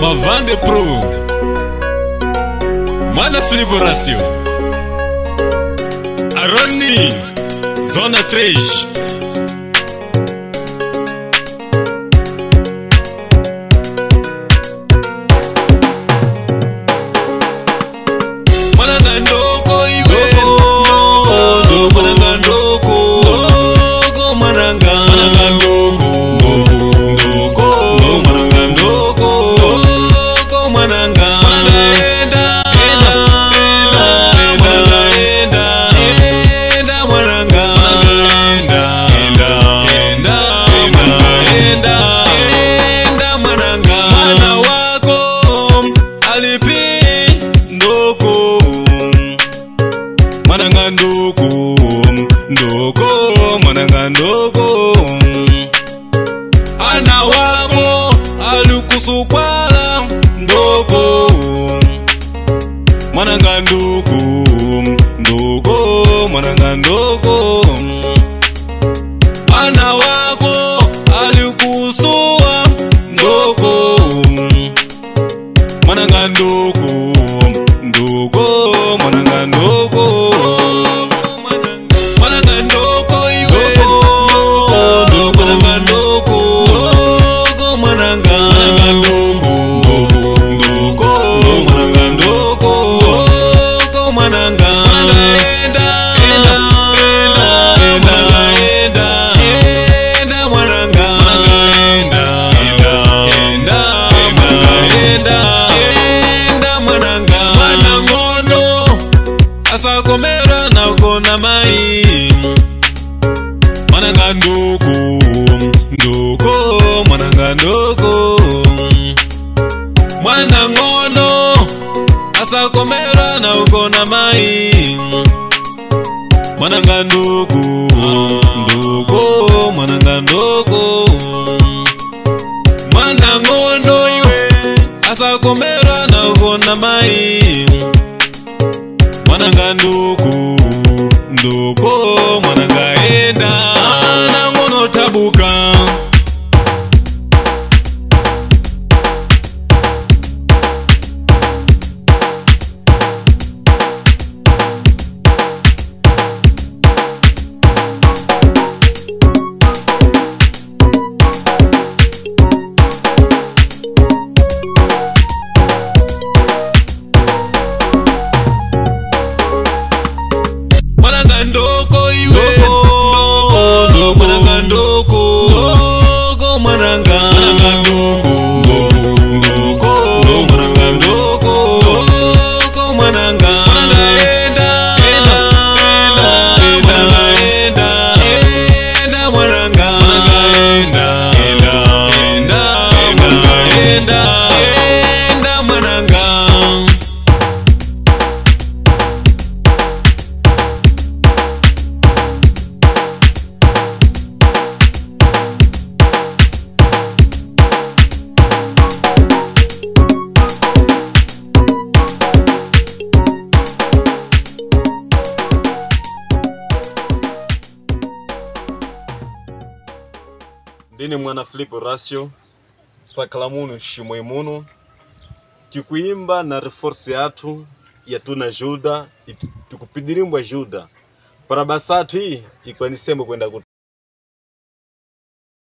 Mavande Pro Mwana Fliboration Aroni Zona 3 Ndoko ana wako alukusukwala ndoko mwananga ndoko mwananga ndoko ana wako alukusua ndoko mwananga ndoko mwananga ndoko Asakomera na ukona mai mwananga ndoko mwananga ndoko mwana ngono asakomera na ukona mai mwananga ndoko mwananga ndoko mwana ngono iwe asakomera na ukona mai mwananga ndoko mwananga enda na ngono tabuka ndoko iwe mwananga ndoko mwananga ndoko mwananga ndoko mwananga enda mwananga enda mwananga Ndini Mwana Fliboration sakalamuno shimwemuno tikuimba na reforce yatu yatuna ajuda tukupidirimbwa ajuda para basatu hii ikwanisembo kwenda